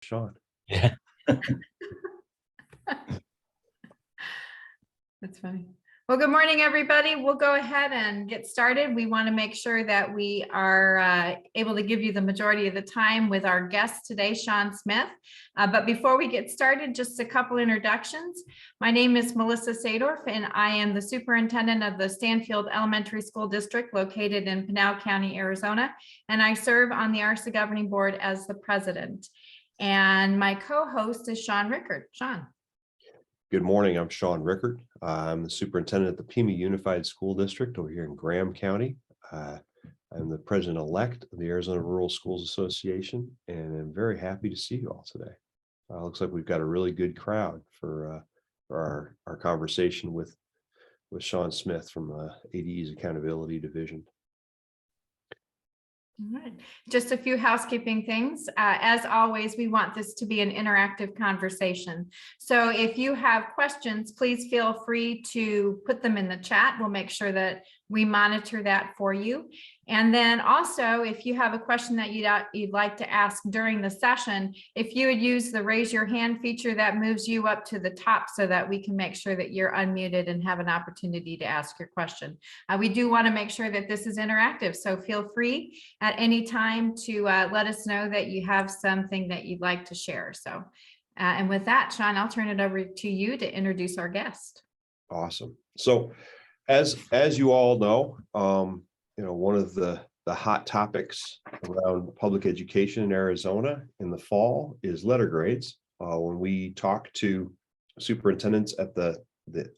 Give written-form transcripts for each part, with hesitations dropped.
Sean. Yeah. That's funny. Well, good morning, everybody. We'll go ahead and get started. We want to make sure that we are able to give you the majority of the time with our guest today, Sean Smith. But before we get started, just a couple introductions. My name is Melissa Sadorf, and I am the superintendent of the Stanfield Elementary School District located in Pinal County, Arizona, and I serve on the ARSA Governing Board as the president. And my co-host is Sean Rickard. Sean. Good morning. I'm Sean Rickard. I'm the superintendent at the Pima Unified School District over here in Graham County. I'm the president-elect of the Arizona Rural Schools Association, and I'm very happy to see you all today. Looks like we've got a really good crowd for our conversation with Sean Smith from ADE's Accountability Division. All right, just a few housekeeping things. As always, we want this to be an interactive conversation. So if you have questions, please feel free to put them in the chat. We'll make sure that we monitor that for you. And then also, if you have a question that you'd like to ask during the session, if you would use the raise your hand feature, that moves you up to the top so that we can make sure that you're unmuted and have an opportunity to ask your question. We do want to make sure that this is interactive, so feel free at any time to let us know that you have something that you'd like to share. So, and with that, Sean, I'll turn it over to you to introduce our guest. Awesome. So, as you all know, one of the hot topics around public education in Arizona in the fall is letter grades. When we talked to superintendents at the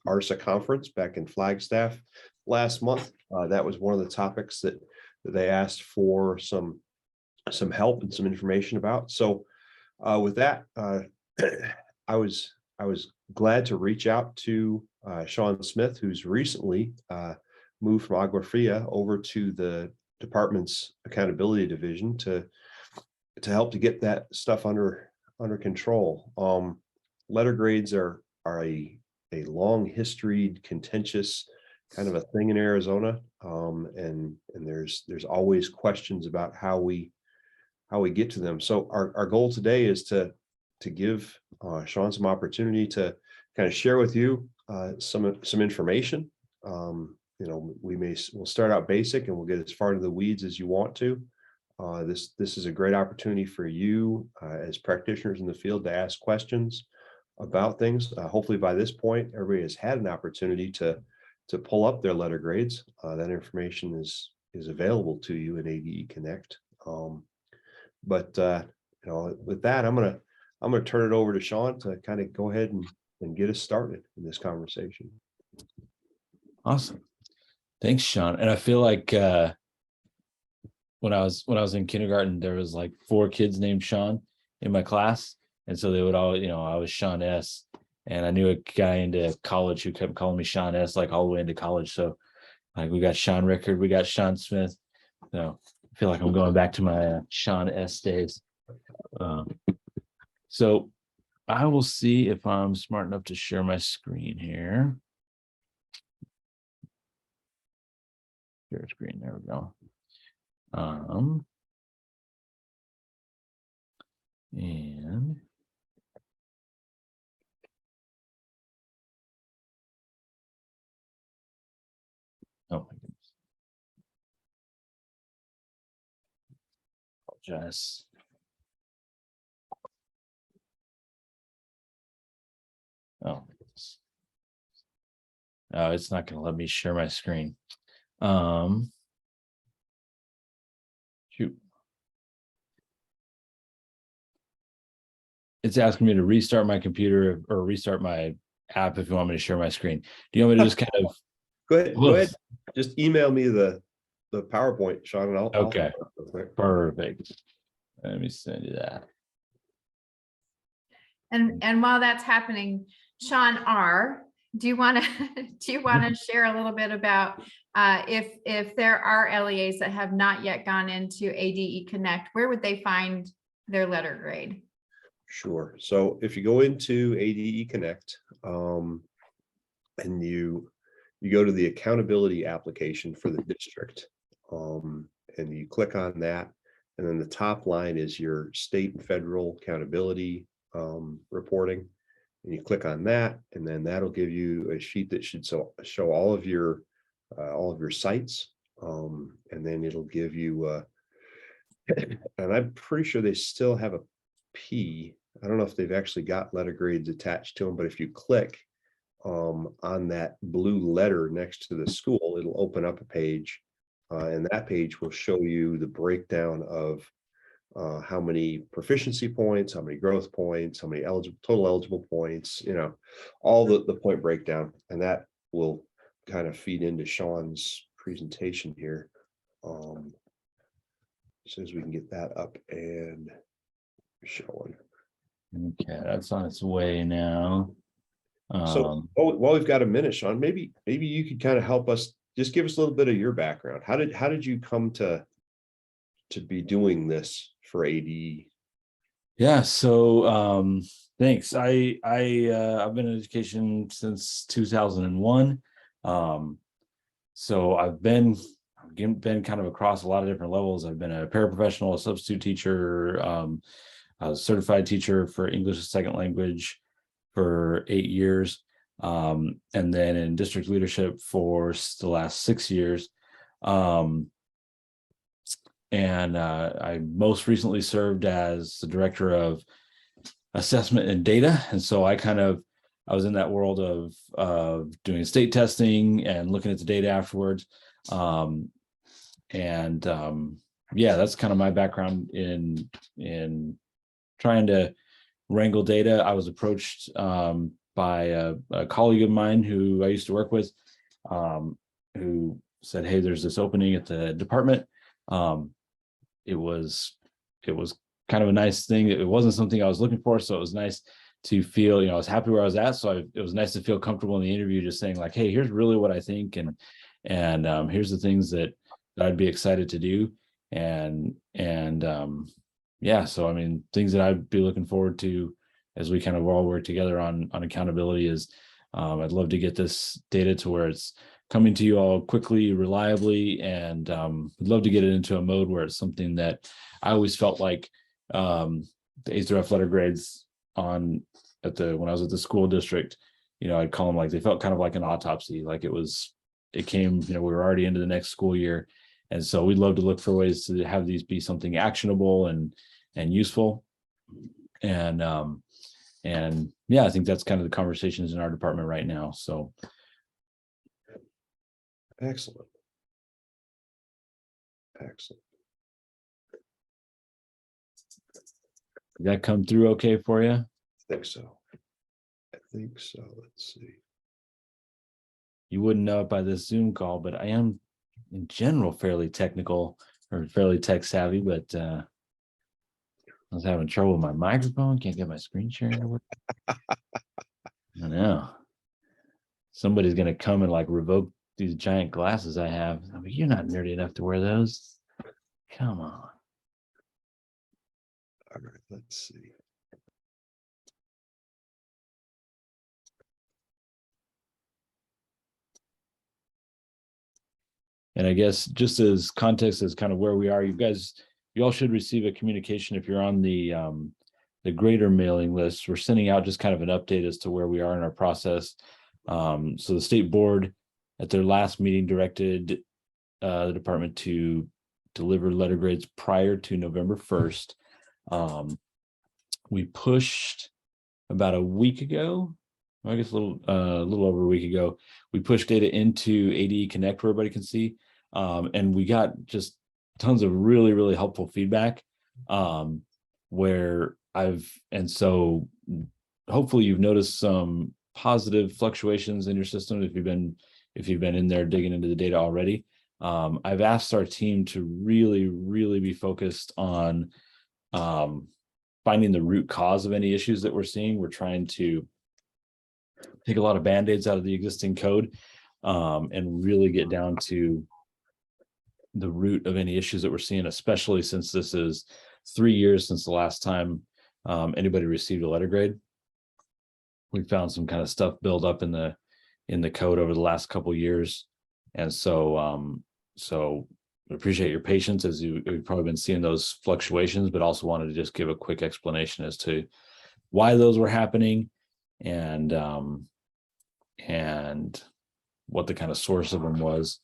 ARSA conference back in Flagstaff last month, that was one of the topics that they asked for some help and some information about. So with that, I was glad to reach out to Sean Smith, who's recently moved from Agua Fria over to the department's accountability division to help to get that stuff under control. Letter grades are a long historied, contentious kind of a thing in Arizona, and there's always questions about how we get to them. So our goal today is to give Sean some opportunity to kind of share with you some information. We'll start out basic and we'll get as far into the weeds as you want to. This is a great opportunity for you as practitioners in the field to ask questions about things. Hopefully by this point, everybody has had an opportunity to pull up their letter grades. That information is available to you in ADE Connect. With that, I'm gonna turn it over to Sean to kind of go ahead and get us started in this conversation. Awesome. Thanks, Sean. And I feel like when I was in kindergarten, there was like 4 kids named Sean in my class. And so they would all, I was Sean S. And I knew a guy into college who kept calling me Sean S. like all the way into college. So like we got Sean Rickard, we got Sean Smith. So I feel like I'm going back to my Sean S days. So I will see if I'm smart enough to share my screen here. Share screen, there we go. And oh my goodness. Apologize. Oh, it's not going to let me share my screen. Shoot. It's asking me to restart my computer or restart my app if you want me to share my screen. Do you want me to just kind of Go ahead. Just email me the PowerPoint, Sean, and I'll okay. Perfect. Let me send you that. And while that's happening, Sean R., do you want to share a little bit about if there are LEAs that have not yet gone into ADE Connect, where would they find their letter grade? Sure. So if you go into ADE Connect and you go to the accountability application for the district, and you click on that, And then the top line is your state and federal accountability reporting. And you click on that, and then that'll give you a sheet that should show all of your sites. And then it'll give you, and I'm pretty sure they still have a P. I don't know if they've actually got letter grades attached to them, but if you click on that blue letter next to the school, it'll open up a page, and that page will show you the breakdown of how many proficiency points, how many growth points, how many total eligible points, all the point breakdown, and that will kind of feed into Sean's presentation here. As soon as we can get that up and showing. Okay, that's on its way now. So while we've got a minute, Sean, maybe you could kind of help us, just give us a little bit of your background. How did you come to be doing this for ADE? Yeah, so thanks. I've been in education since 2001. So I've been kind of across a lot of different levels. I've been a paraprofessional, a substitute teacher, a certified teacher for English as a second language for 8 years, and then in district leadership for the last 6 years. And I most recently served as the director of assessment and data. And so I was in that world of doing state testing and looking at the data afterwards. Yeah, that's kind of my background in trying to wrangle data. I was approached by a colleague of mine who I used to work with, who said, "Hey, there's this opening at the department." It was kind of a nice thing. It wasn't something I was looking for, so it was nice to feel, I was happy where I was at. So it was nice to feel comfortable in the interview, just saying like, "Hey, here's really what I think, and here's the things that I'd be excited to do." Yeah, so I mean, things that I'd be looking forward to as we kind of all work together on accountability is, I'd love to get this data to where it's coming to you all quickly, reliably, and I'd love to get it into a mode where it's something that I always felt like the A through F letter grades when I was at the school district, I'd call them like, they felt kind of like an autopsy, like it came, we were already into the next school year. And so we'd love to look for ways to have these be something actionable and useful. And yeah, I think that's kind of the conversations in our department right now. So. Excellent. Did that come through okay for you? I think so. Let's see. You wouldn't know it by this Zoom call, but I am in general fairly technical or fairly tech savvy, but I was having trouble with my microphone. Can't get my screen sharing to work. I know. Somebody's going to come and like revoke these giant glasses I have. I mean, you're not nerdy enough to wear those. Come on. All right, let's see. And I guess just as context as kind of where we are, you all should receive a communication if you're on the greater mailing list. We're sending out just kind of an update as to where we are in our process. So the state board at their last meeting directed the department to deliver letter grades prior to November 1st. We pushed about a week ago, I guess a little over a week ago, we pushed data into ADE Connect where everybody can see. And we got just tons of really, really helpful feedback, and so hopefully you've noticed some positive fluctuations in your system if you've been in there digging into the data already. I've asked our team to really, really be focused on finding the root cause of any issues that we're seeing. We're trying to take a lot of band-aids out of the existing code and really get down to the root of any issues that we're seeing, especially since this is 3 years since the last time anybody received a letter grade. We found some kind of stuff build up in the code over the last couple of years. And so appreciate your patience as you've probably been seeing those fluctuations, but also wanted to just give a quick explanation as to why those were happening and what the kind of source of them was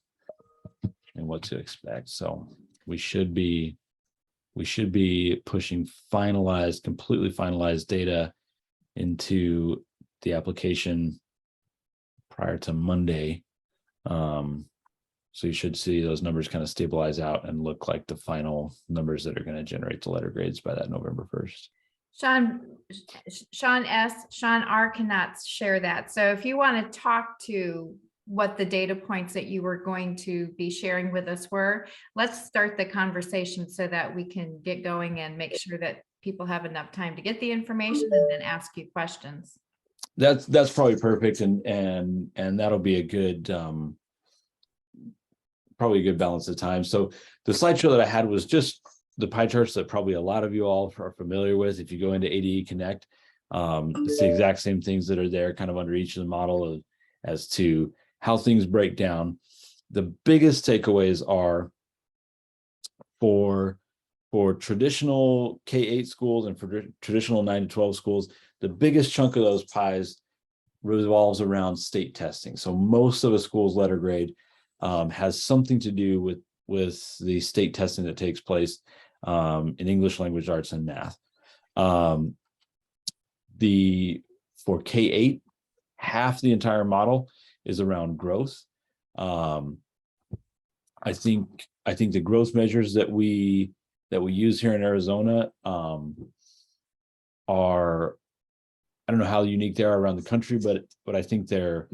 and what to expect. So we should be pushing completely finalized data into the application prior to Monday. So you should see those numbers kind of stabilize out and look like the final numbers that are going to generate the letter grades by that November 1st. Sean R cannot share that. So if you want to talk to what the data points that you were going to be sharing with us were, let's start the conversation so that we can get going and make sure that people have enough time to get the information and then ask you questions. That's probably perfect, and that'll be a good probably a good balance of time. So the slideshow that I had was just the pie charts that probably a lot of you all are familiar with. If you go into ADE Connect, it's the exact same things that are there kind of under each of the model as to how things break down. The biggest takeaways are for traditional K-8 schools and for traditional 9 to 12 schools, the biggest chunk of those pies revolves around state testing. So most of a school's letter grade has something to do with the state testing that takes place in English language arts and math. For K-8, half the entire model is around growth. I think the growth measures that we use here in Arizona are, I don't know how unique they are around the country, but I think they're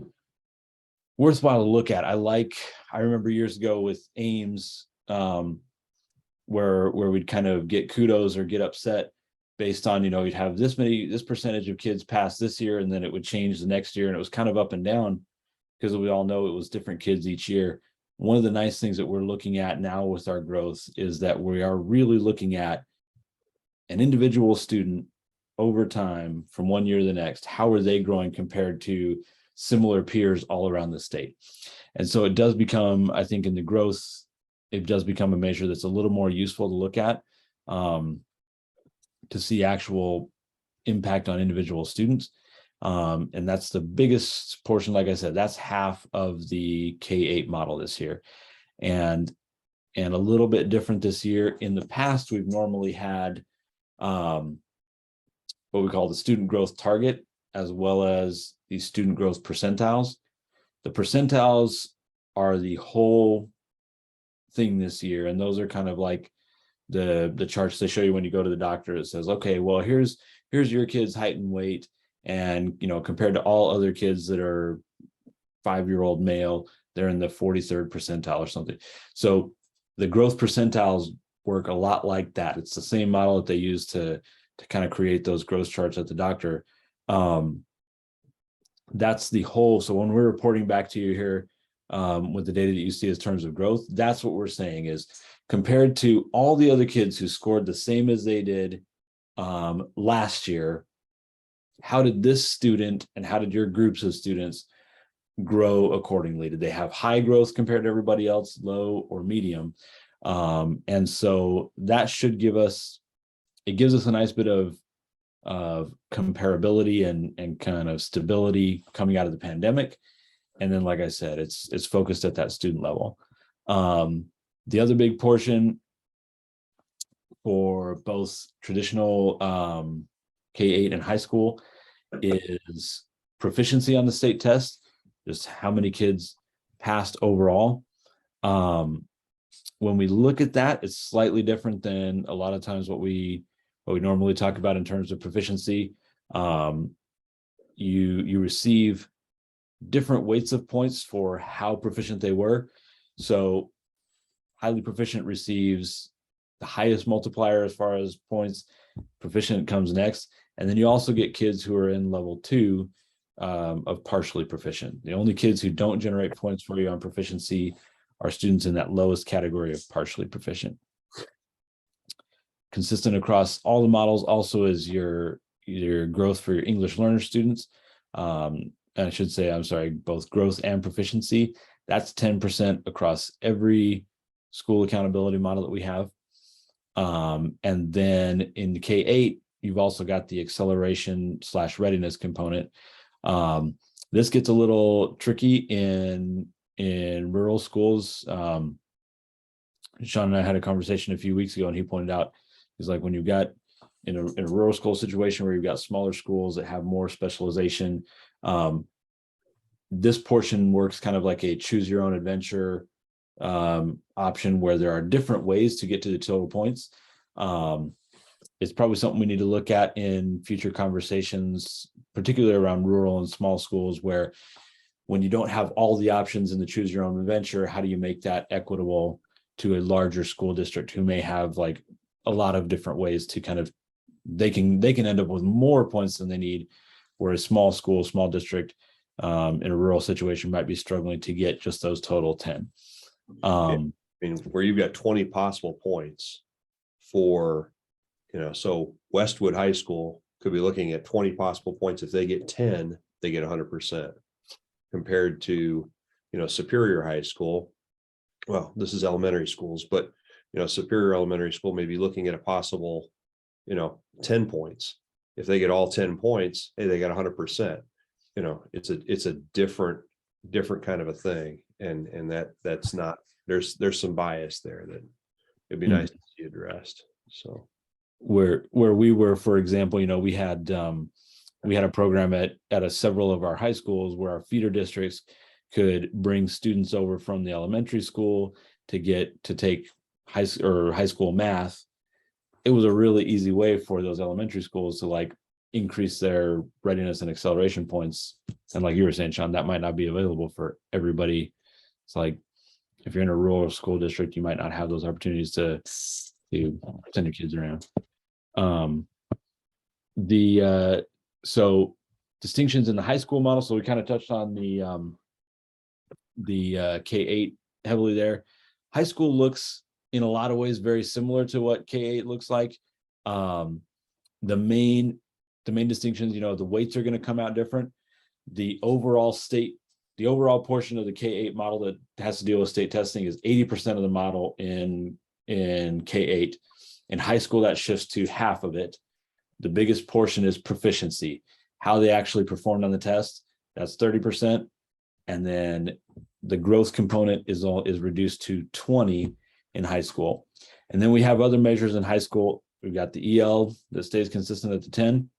worthwhile to look at. I remember years ago with Ames, where we'd kind of get kudos or get upset based on, you'd have this percentage of kids pass this year, and then it would change the next year, and it was kind of up and down because we all know it was different kids each year. One of the nice things that we're looking at now with our growth is that we are really looking at an individual student over time from one year to the next. How are they growing compared to similar peers all around the state? And so it does become, I think in the growth, it does become a measure that's a little more useful to look at to see actual impact on individual students. And that's the biggest portion. Like I said, that's half of the K-8 model this year. And a little bit different this year. In the past, we've normally had what we call the student growth target, as well as the student growth percentiles. The percentiles are the whole thing this year. And those are kind of like the charts they show you when you go to the doctor. It says, okay, well, here's your kid's height and weight. And, compared to all other kids that are 5-year-old male, they're in the 43rd percentile or something. So the growth percentiles work a lot like that. It's the same model that they use to kind of create those growth charts at the doctor. That's the whole. So when we're reporting back to you here with the data that you see as terms of growth, that's what we're saying is compared to all the other kids who scored the same as they did last year, how did this student and how did your groups of students grow accordingly? Did they have high growth compared to everybody else, low or medium? And so that should gives us a nice bit of comparability and kind of stability coming out of the pandemic. And then, like I said, it's focused at that student level. The other big portion for both traditional K-8 and high school is proficiency on the state test, just how many kids passed overall. When we look at that, it's slightly different than a lot of times what we normally talk about in terms of proficiency. You receive different weights of points for how proficient they were. So highly proficient receives the highest multiplier as far as points. Proficient comes next. And then you also get kids who are in level 2 of partially proficient. The only kids who don't generate points for you on proficiency are students in that lowest category of partially proficient. Consistent across all the models also is your growth for your English learner students. And I should say, I'm sorry, both growth and proficiency. That's 10% across every school accountability model that we have. And then in K-8, you've also got the acceleration/readiness component. This gets a little tricky in rural schools. Sean and I had a conversation a few weeks ago, and he pointed out, he's like, when you've got in a rural school situation where you've got smaller schools that have more specialization, this portion works kind of like a choose your own adventure option, where there are different ways to get to the total points. It's probably something we need to look at in future conversations, particularly around rural and small schools, where when you don't have all the options in the choose your own adventure, how do you make that equitable to a larger school district who may have like a lot of different ways to kind of, they can end up with more points than they need, where a small school, small district in a rural situation might be struggling to get just those total 10. I mean, where you've got 20 possible points for, so Westwood High School could be looking at 20 possible points. If they get 10, they get 100%, compared to, Superior High School. Well, this is elementary schools, but, Superior Elementary School may be looking at a possible, 10 points. If they get all 10 points, hey, they got 100%. It's a different kind of a thing. And that's not, there's some bias there that it'd be nice to see addressed. So where we were, for example, we had a program at several of our high schools where our feeder districts could bring students over from the elementary school to take high school math. It was a really easy way for those elementary schools to like increase their readiness and acceleration points. And like you were saying, Sean, that might not be available for everybody. It's like, if you're in a rural school district, you might not have those opportunities to send your kids around. So distinctions in the high school model. So we kind of touched on the K-8 heavily there. High school looks in a lot of ways very similar to what K-8 looks like. The main distinctions, the weights are going to come out different. The overall portion of the K-8 model that has to deal with state testing is 80% of the model in K-8. In high school, that shifts to half of it. The biggest portion is proficiency, how they actually performed on the test. That's 30%. And then the growth component is reduced to 20 in high school. And then we have other measures in high school. We've got the EL that stays consistent at the 10.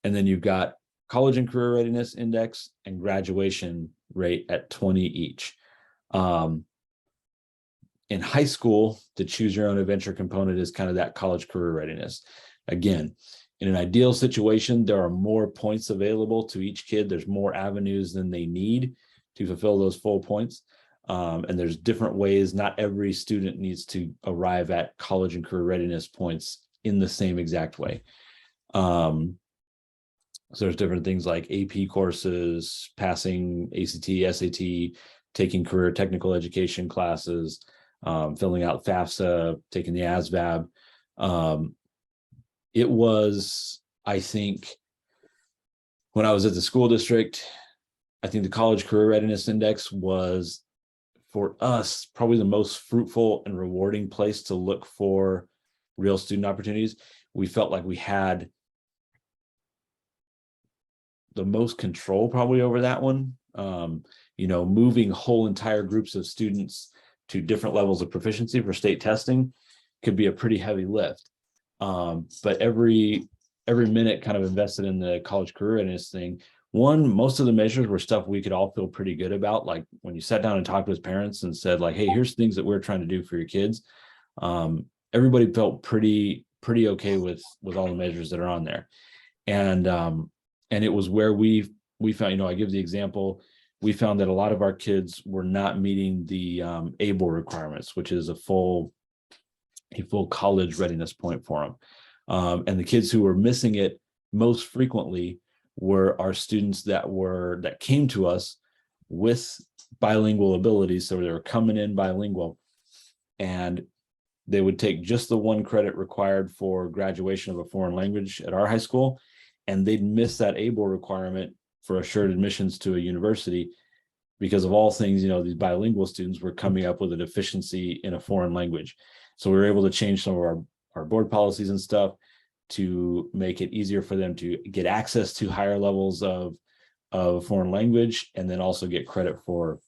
And then you've got college and career readiness index and graduation rate at 20 each. In high school, the choose your own adventure component is kind of that college career readiness. Again, in an ideal situation, there are more points available to each kid. There's more avenues than they need to fulfill those full points. And there's different ways. Not every student needs to arrive at college and career readiness points in the same exact way. So there's different things like AP courses, passing ACT, SAT, taking career technical education classes, filling out FAFSA, taking the ASVAB. It was, I think, when I was at the school district, I think the college career readiness index was, for us, probably the most fruitful and rewarding place to look for real student opportunities. We felt like we had the most control probably over that one. Moving whole entire groups of students to different levels of proficiency for state testing could be a pretty heavy lift. But every minute kind of invested in the college career readiness thing, most of the measures were stuff we could all feel pretty good about. Like when you sat down and talked with parents and said like, hey, here's things that we're trying to do for your kids. Everybody felt pretty okay with all the measures that are on there. And it was where we found, I give the example, we found that a lot of our kids were not meeting the ABLE requirements, which is a full college readiness point for them. And the kids who were missing it most frequently were our students that came to us with bilingual abilities. So they were coming in bilingual, and they would take just the 1 credit required for graduation of a foreign language at our high school, and they'd miss that ABLE requirement for assured admissions to a university. because of all things, these bilingual students were coming up with a deficiency in a foreign language. So we were able to change some of our board policies and stuff to make it easier for them to get access to higher levels of foreign language, and then also get credit for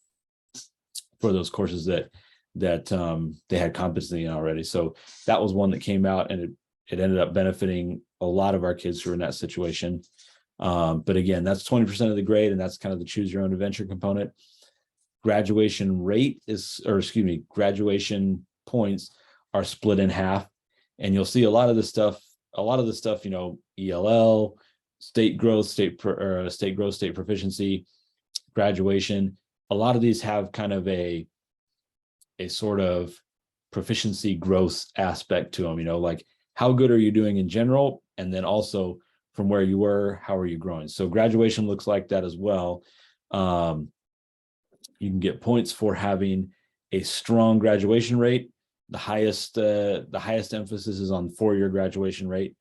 those courses that they had competency in already. So that was one that came out, and it ended up benefiting a lot of our kids who were in that situation. But again, that's 20% of the grade, and that's kind of the choose your own adventure component. Graduation points are split in half, and you'll see a lot of the stuff, ELL, state growth, state proficiency, graduation. A lot of these have kind of a sort of proficiency growth aspect to them, like how good are you doing in general? And then also from where you were, how are you growing? So graduation looks like that as well. You can get points for having a strong graduation rate. The highest emphasis is on 4-year graduation rate.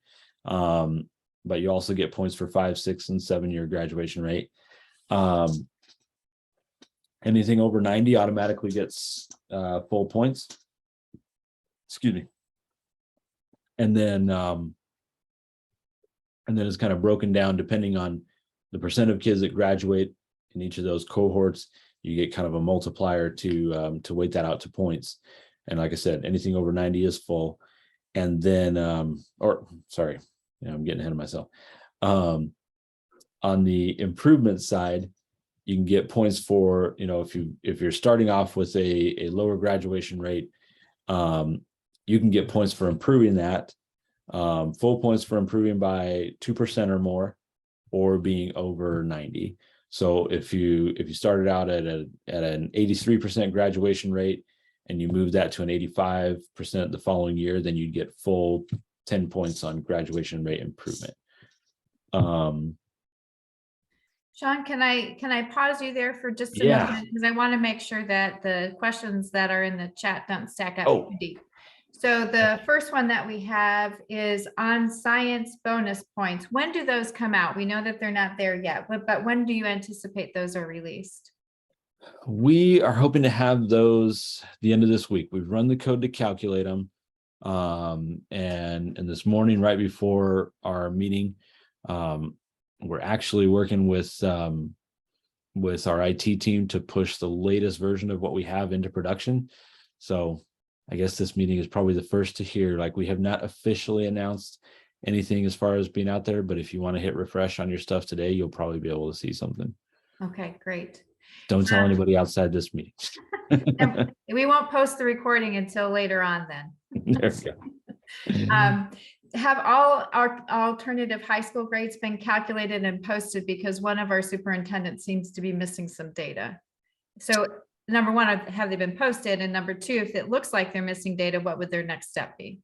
But you also get points for 5, 6, and 7-year graduation rate. Anything over 90 automatically gets full points. Excuse me. And then it's kind of broken down depending on the percent of kids that graduate in each of those cohorts. You get kind of a multiplier to weight that out to points. And like I said, anything over 90 is full. And then, I'm getting ahead of myself. On the improvement side, you can get points for, if you're starting off with a lower graduation rate, you can get points for improving that, full points for improving by 2% or more, or being over 90. So if you started out at an 83% graduation rate and you move that to an 85% the following year, then you'd get full 10 points on graduation rate improvement. Sean, can I pause you there for just a Yeah. moment? Because I want to make sure that the questions that are in the chat don't stack up Oh. too deep. So the first one that we have is on science bonus points. When do those come out? We know that they're not there yet, but when do you anticipate those are released? We are hoping to have those the end of this week. We've run the code to calculate them. And this morning, right before our meeting, we're actually working with our IT team to push the latest version of what we have into production. So I guess this meeting is probably the first to hear. Like, we have not officially announced anything as far as being out there, but if you want to hit refresh on your stuff today, you'll probably be able to see something. Okay, great. Don't tell anybody outside this meeting. And we won't post the recording until later on then. There we go. Have all our alternative high school grades been calculated and posted? Because one of our superintendents seems to be missing some data. So number one, have they been posted? And number two, if it looks like they're missing data, what would their next step be?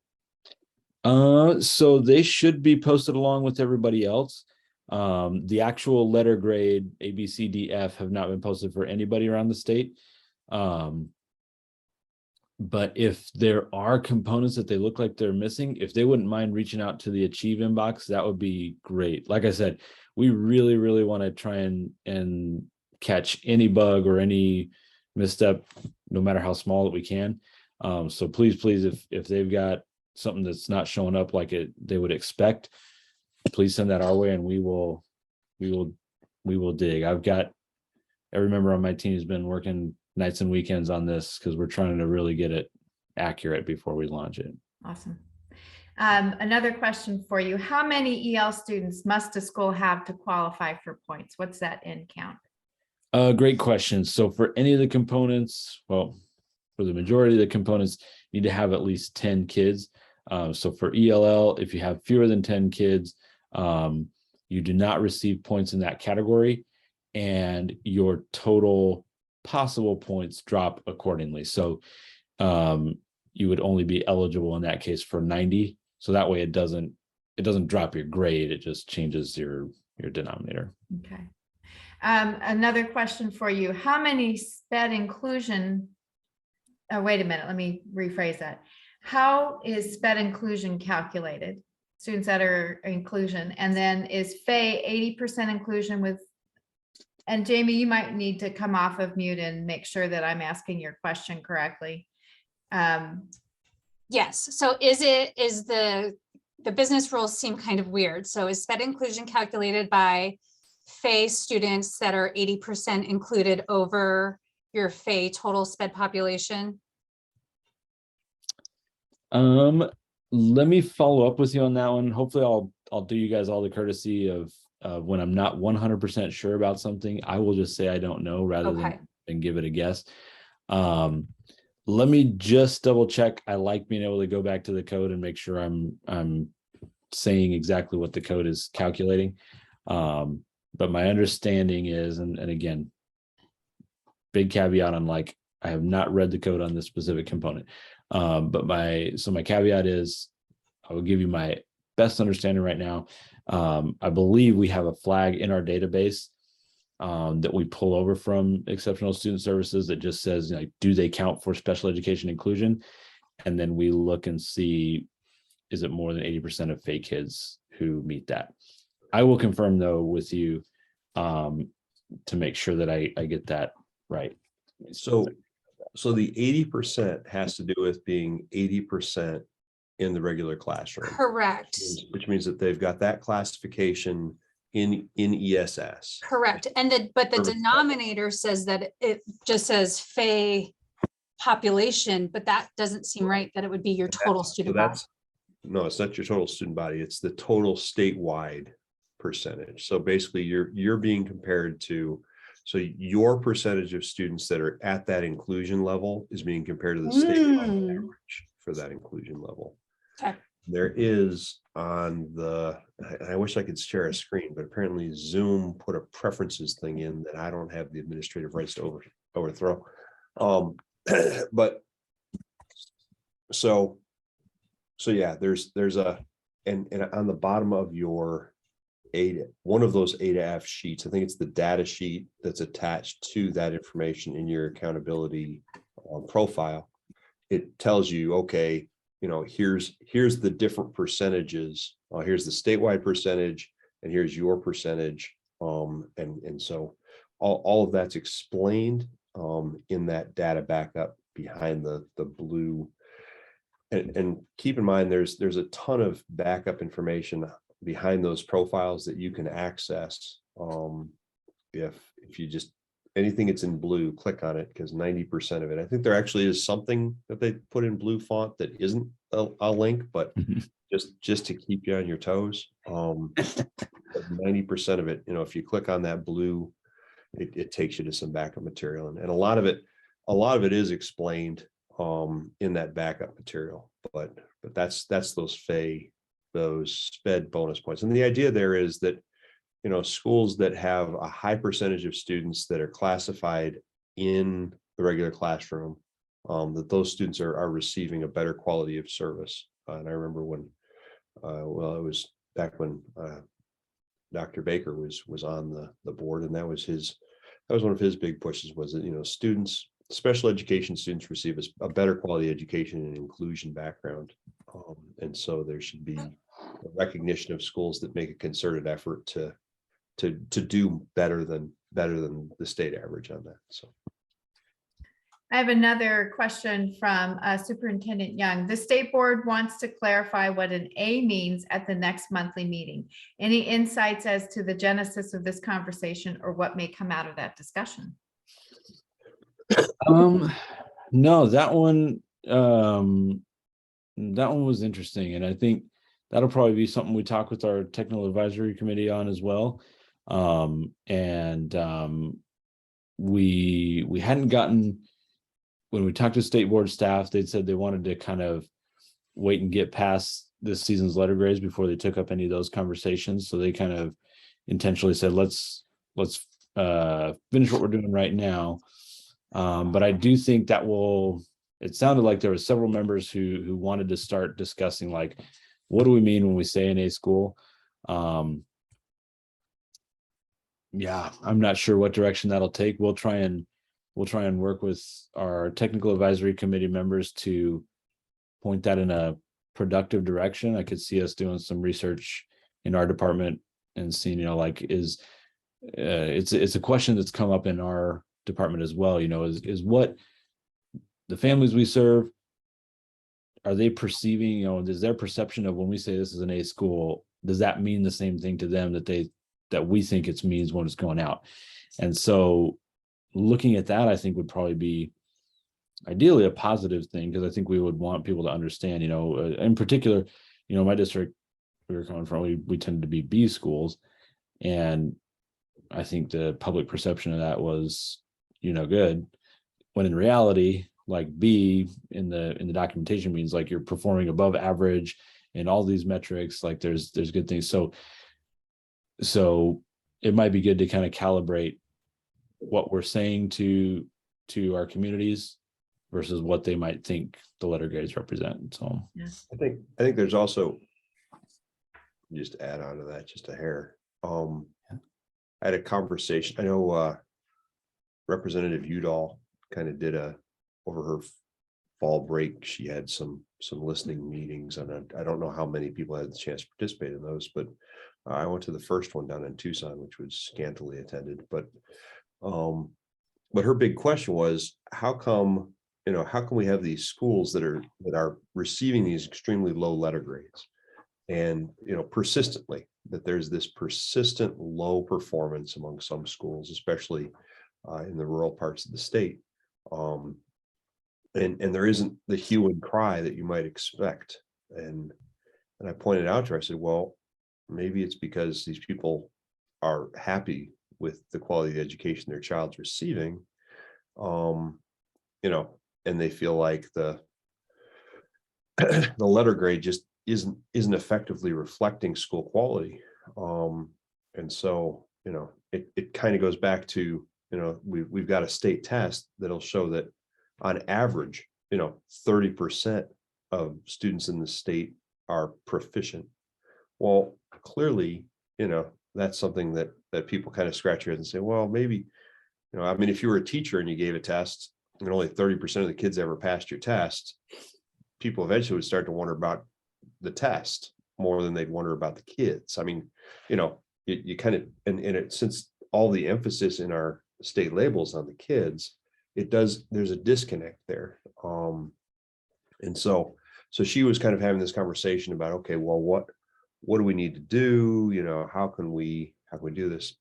So they should be posted along with everybody else. The actual letter grade A, B, C, D, F have not been posted for anybody around the state. But if there are components that they look like they're missing, if they wouldn't mind reaching out to the Achieve inbox, that would be great. Like I said, we really, really want to try and catch any bug or any misstep, no matter how small that we can. So please, if they've got something that's not showing up like they would expect, please send that our way, and we will dig. I've got every member on my team has been working nights and weekends on this because we're trying to really get it accurate before we launch it. Awesome. Another question for you. How many EL students must a school have to qualify for points? What's that end count? Great question. So for any of the components, well, for the majority of the components, you need to have at least 10 kids. So for ELL, if you have fewer than 10 kids, you do not receive points in that category, and your total possible points drop accordingly. So you would only be eligible in that case for 90. So that way it doesn't drop your grade, it just changes your denominator. Okay. Another question for you. How many SPED inclusion? Oh, wait a minute. Let me rephrase that. How is SPED inclusion calculated? Students that are inclusion, and then is FAE 80% inclusion with And Jamie, you might need to come off of mute and make sure that I'm asking your question correctly. Yes, so is the business rules seem kind of weird. So is sped inclusion calculated by FAE students that are 80% included over your FAE total sped population? Let me follow up with you on that one. Hopefully I'll do you guys all the courtesy of when I'm not 100% sure about something, I will just say I don't know rather Okay. than give it a guess. Let me just double check. I like being able to go back to the code and make sure I'm saying exactly what the code is calculating. But my understanding is, and again, big caveat on like, I have not read the code on this specific component. But my caveat is, I will give you my best understanding right now. I believe we have a flag in our database that we pull over from exceptional student services that just says, like, do they count for special education inclusion? And then we look and see, is it more than 80% of FAE kids who meet that? I will confirm though with you to make sure that I get that right. So the 80% has to do with being 80% in the regular classroom. Correct. Which means that they've got that classification in ESS. Correct. But the denominator says that it just says FAE population, but that doesn't seem right, that it would be your total student body. No, it's not your total student body. It's the total statewide percentage. So basically you're being compared to, so your percentage of students that are at that inclusion level is being compared to the statewide average for that inclusion level. Okay. There is on the, I wish I could share a screen, but apparently Zoom put a preferences thing in that I don't have the administrative rights to overthrow. But so yeah, there's a, and on the bottom of your one of those A to F sheets, I think it's the data sheet that's attached to that information in your accountability profile. It tells you, okay, you know, here's the different percentages. Here's the statewide percentage, and here's your percentage. And so all of that's explained in that data backup behind the blue. And keep in mind, there's a ton of backup information behind those profiles that you can access. If you just, anything that's in blue, click on it, because 90% of it, I think there actually is something that they put in blue font that isn't a link, but just to keep you on your toes. 90% of it, you know, if you click on that blue, it takes you to some backup material, and a lot of it is explained in that backup material, but that's those FAE, those SPED bonus points. And the idea there is that, you know, schools that have a high percentage of students that are classified in the regular classroom, that those students are receiving a better quality of service. And I remember when, well, it was back when Dr. Baker was on the board, and that was one of his big pushes, was that, you know, students, special education students, receive a better quality education and inclusion background. And so there should be a recognition of schools that make a concerted effort to do better than the state average on that. So I have another question from Superintendent Young. The state board wants to clarify what an A means at the next monthly meeting. Any insights as to the genesis of this conversation or what may come out of that discussion? No, that one was interesting, and I think that'll probably be something we talk with our technical advisory committee on as well. We hadn't gotten, when we talked to state board staff, they'd said they wanted to kind of wait and get past this season's letter grades before they took up any of those conversations. So they kind of intentionally said, let's finish what we're doing right now. But I do think that it sounded like there were several members who wanted to start discussing, like, what do we mean when we say an A school? Yeah, I'm not sure what direction that'll take. We'll try and work with our technical advisory committee members to point that in a productive direction. I could see us doing some research in our department and seeing, you know, like, it's a question that's come up in our department as well, is what the families we serve, are they perceiving, is their perception of when we say this is an A school, does that mean the same thing to them that we think it means when it's going out? And so looking at that, I think would probably be ideally a positive thing, because I think we would want people to understand, in particular, my district, we were coming from, we tended to be B schools. And I think the public perception of that was, good, when in reality, like B in the documentation means like you're performing above average in all these metrics, like there's good things. So it might be good to kind of calibrate what we're saying to our communities versus what they might think the letter grades represent. So I think there's also, just to add on to that just a hair. I had a conversation. I know Representative Udall kind of did over her fall break. She had some listening meetings, and I don't know how many people had the chance to participate in those, but I went to the first one down in Tucson, which was scantily attended. But her big question was, how come we have these schools that are receiving these extremely low letter grades, and persistently, that there's this persistent low performance among some schools, especially in the rural parts of the state, and there isn't the hue and cry that you might expect. And I pointed out to her, I said, well, maybe it's because these people are happy with the quality of the education their child's receiving, and they feel like the letter grade just isn't effectively reflecting school quality. And so, it kind of goes back to, we've got a state test that'll show that on average, 30% of students in the state are proficient. Well, clearly, that's something that people kind of scratch your head and say, well, maybe, if you were a teacher and you gave a test and only 30% of the kids ever passed your test, people eventually would start to wonder about the test more than they'd wonder about the kids. You kind of, and since all the emphasis in our state labels on the kids, there's a disconnect there. And so she was kind of having this conversation about, okay, well, what do we need to do? How can we do this?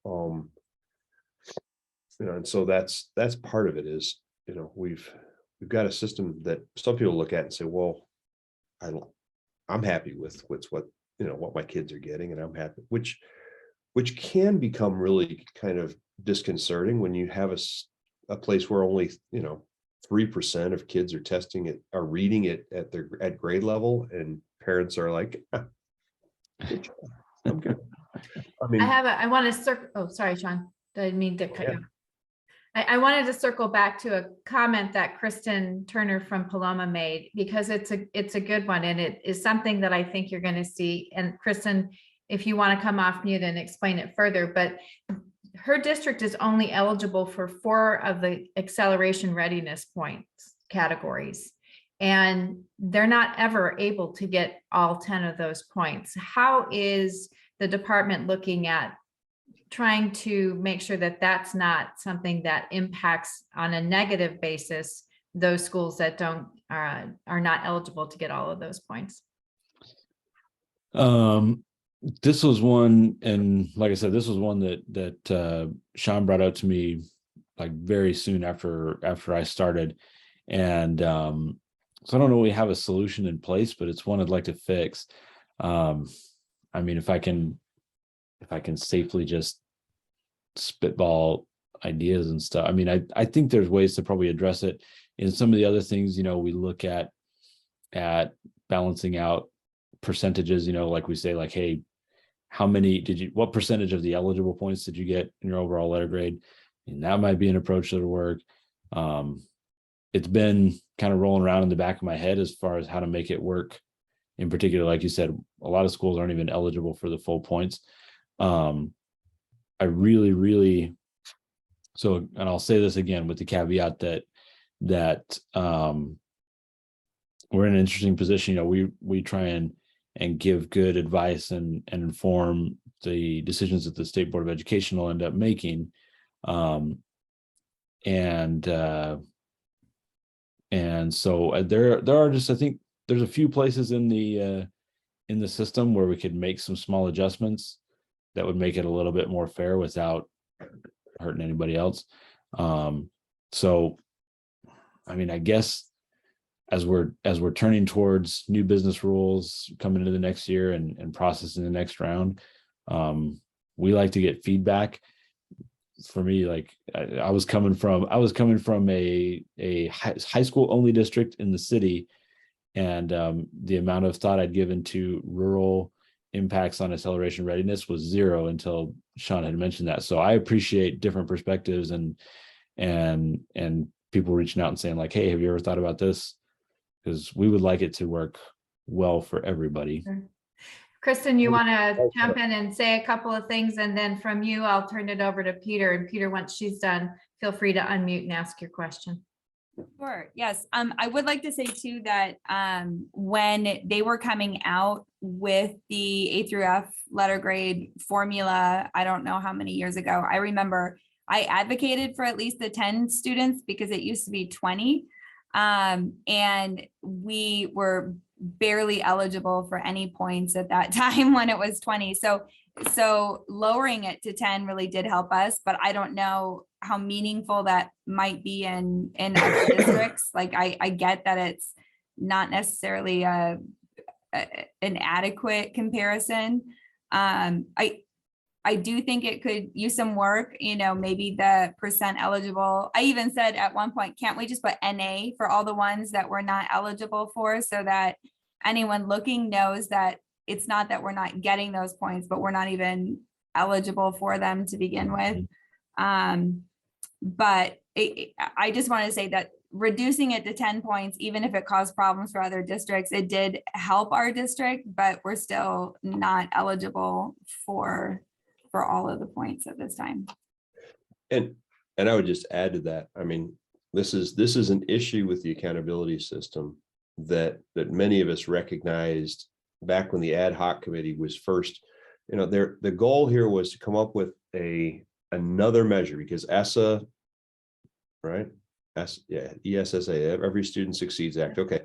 And so that's part of it is, we've got a system that some people look at and say, well, I'm happy with what my kids are getting, and I'm happy, which can become really kind of disconcerting when you have a place where only 3% of kids are reading it at grade level, and parents are like, good job. I'm good. I want to circle. Oh, sorry, Sean. I didn't mean to cut you off. I wanted to circle back to a comment that Kristen Turner from Paloma made, because it's a good one, and it is something that I think you're going to see. And Kristen, if you want to come off mute and explain it further, but her district is only eligible for 4 of the acceleration readiness points categories, and they're not ever able to get all 10 of those points. How is the department looking at trying to make sure that that's not something that impacts on a negative basis those schools that are not eligible to get all of those points? This was one, and like I said, this was one that Sean brought out to me like very soon after I started, and so I don't know we have a solution in place, but it's one I'd like to fix. If I can safely just spitball ideas and stuff. I think there's ways to probably address it. In some of the other things, we look at balancing out percentages, like we say, like, hey, what percentage of the eligible points did you get in your overall letter grade? And that might be an approach that'll work. It's been kind of rolling around in the back of my head as far as how to make it work. In particular, like you said, a lot of schools aren't even eligible for the full points. I really, so, and I'll say this again with the caveat that we're in an interesting position. We try and give good advice and inform the decisions that the State Board of Education will end up making. And so there are just, I think there's a few places in the system where we could make some small adjustments that would make it a little bit more fair without hurting anybody else. So, I mean, I guess as we're turning towards new business rules coming into the next year and processing the next round, we like to get feedback. For me, like I was coming from a high school only district in the city, and the amount of thought I'd given to rural impacts on acceleration readiness was zero until Sean had mentioned that. So I appreciate different perspectives and people reaching out and saying like, hey, have you ever thought about this? Because we would like it to work well for everybody. Kristen, you want to jump in and say a couple of things, and then from you, I'll turn it over to Peter. And Peter, once she's done, feel free to unmute and ask your question. Sure. Yes. I would like to say too that when they were coming out with the A through F letter grade formula, I don't know how many years ago, I remember I advocated for at least the 10 students because it used to be 20. And we were barely eligible for any points at that time when it was 20. So lowering it to 10 really did help us, but I don't know how meaningful that might be in other districts. Like I get that it's not necessarily an adequate comparison. I do think it could use some work, maybe the percent eligible. I even said at one point, can't we just put NA for all the ones that we're not eligible for, so that anyone looking knows that it's not that we're not getting those points, but we're not even eligible for them to begin with. But I just want to say that reducing it to 10 points, even if it caused problems for other districts, it did help our district, but we're still not eligible for all of the points at this time. And I would just add to that. I mean, this is an issue with the accountability system that many of us recognized back when the ad hoc committee was first. The goal here was to come up with another measure, because ESSA, right? ESSA, Every Student Succeeds Act. Okay.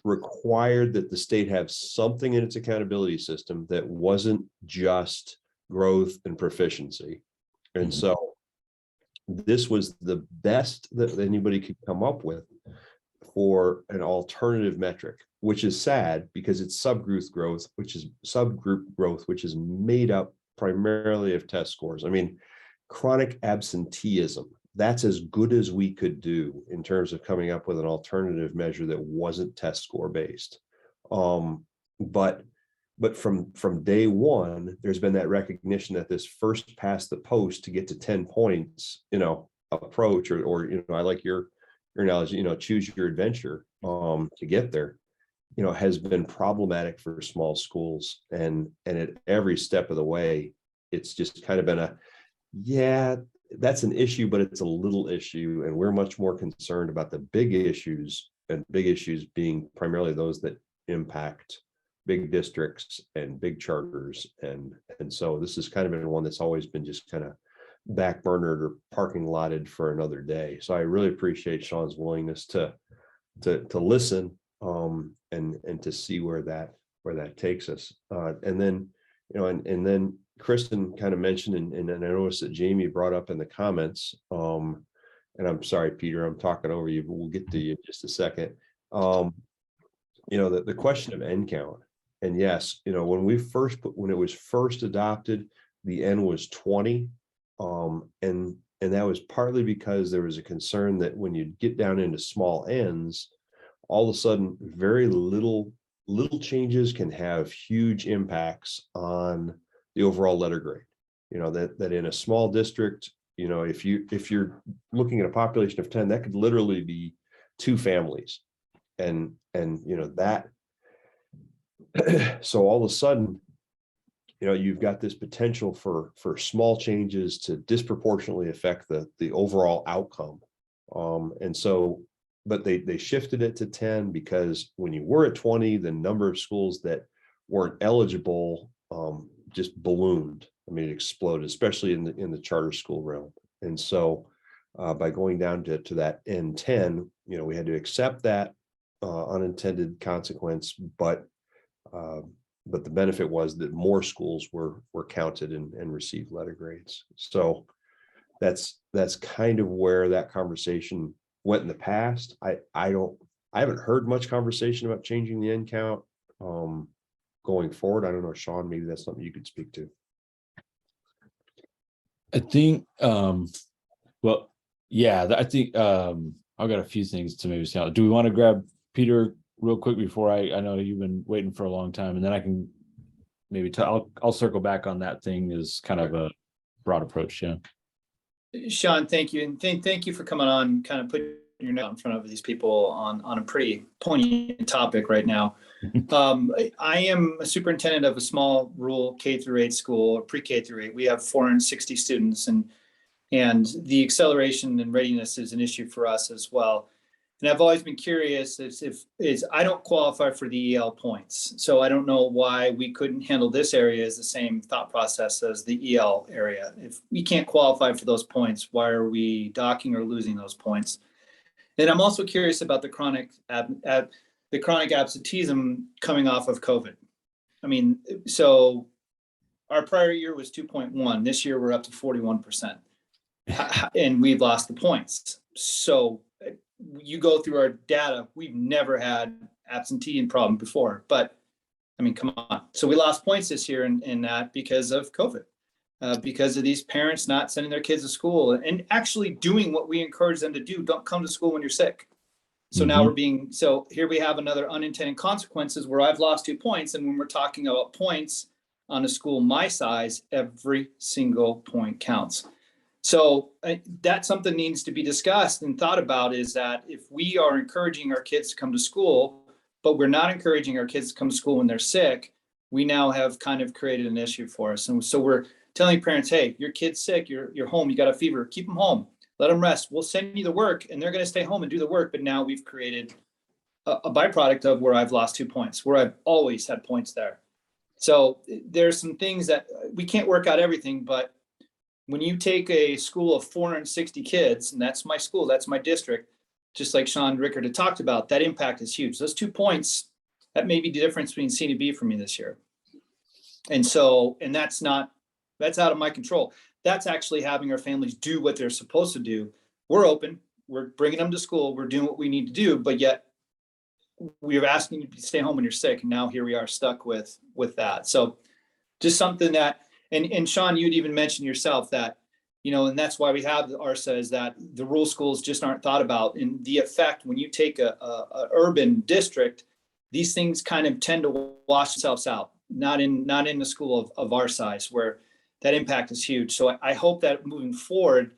Required that the state have something in its accountability system that wasn't just growth and proficiency. And so this was the best that anybody could come up with for an alternative metric, which is sad because it's subgroup growth, which is made up primarily of test scores. I mean, chronic absenteeism, that's as good as we could do in terms of coming up with an alternative measure that wasn't test score based. But from day one, there's been that recognition that this first past the post to get to 10 points, approach, or I like your analogy, choose your adventure to get there, has been problematic for small schools. And at every step of the way, it's just kind of been that's an issue, but it's a little issue. And we're much more concerned about the big issues, and big issues being primarily those that impact big districts and big charters. And so this has kind of been one that's always been just kind of backburnered or parking lotted for another day. So I really appreciate Sean's willingness to listen and to see where that takes us. And then, and then Kristen kind of mentioned, and I noticed that Jamie brought up in the comments, and I'm sorry, Peter, I'm talking over you, but we'll get to you in just a second. The question of N count. And yes, when it was first adopted, the N was 20. And that was partly because there was a concern that when you get down into small N's, all of a sudden, very little changes can have huge impacts on the overall letter grade. That in a small district, if you're looking at a population of 10, that could literally be 2 families. And that, so all of a sudden, you've got this potential for small changes to disproportionately affect the overall outcome. And so, but they shifted it to 10 because when you were at 20, the number of schools that weren't eligible just ballooned. I mean, it exploded, especially in the charter school realm. And so by going down to that N10, we had to accept that unintended consequence, but the benefit was that more schools were counted and received letter grades. So that's kind of where that conversation went in the past. I haven't heard much conversation about changing the N count going forward. I don't know, Sean, maybe that's something you could speak to. I think, well, yeah, I think I've got a few things to maybe say. Do we want to grab Peter real quick before I know you've been waiting for a long time, and then I can maybe I'll circle back on that thing as kind of a broad approach. Yeah. Sean, thank you. And thank you for coming on, kind of putting your note in front of these people on a pretty poignant topic right now. I am a superintendent of a small rural K-8 school, or pre-K through 8. We have 460 students, and the acceleration and readiness is an issue for us as well. And I've always been curious if I don't qualify for the EL points. So I don't know why we couldn't handle this area as the same thought process as the EL area. If we can't qualify for those points, why are we docking or losing those points? And I'm also curious about the chronic absenteeism coming off of COVID. I mean, so our prior year was 2.1. This year we're up to 41%. And we've lost the points. So you go through our data, we've never had absentee problem before, but I mean, come on. So we lost points this year in that because of COVID, because of these parents not sending their kids to school and actually doing what we encourage them to do. Don't come to school when you're sick. So now so here we have another unintended consequences where I've lost 2 points. And when we're talking about points on a school my size, every single point counts. So that's something needs to be discussed and thought about, is that if we are encouraging our kids to come to school, but we're not encouraging our kids to come to school when they're sick, we now have kind of created an issue for us. And so we're telling parents, hey, your kid's sick, you're home, you got a fever, keep them home, let them rest. We'll send you the work, and they're going to stay home and do the work. But now we've created a byproduct of where I've lost 2 points, where I've always had points there. So there's some things that we can't work out everything, but when you take a school of 460 kids, and that's my school, that's my district, just like Sean Rickard had talked about, that impact is huge. Those 2 points, that may be the difference between C and B for me this year. And so, and that's out of my control. That's actually having our families do what they're supposed to do. We're open, we're bringing them to school, we're doing what we need to do, but yet we're asking you to stay home when you're sick. And now here we are stuck with that. So just something that, and Sean, you'd even mentioned yourself that, and that's why we have the ARSA, is that the rural schools just aren't thought about. And the effect when you take a urban district, these things kind of tend to wash themselves out, not in the school of our size, where that impact is huge. So I hope that moving forward,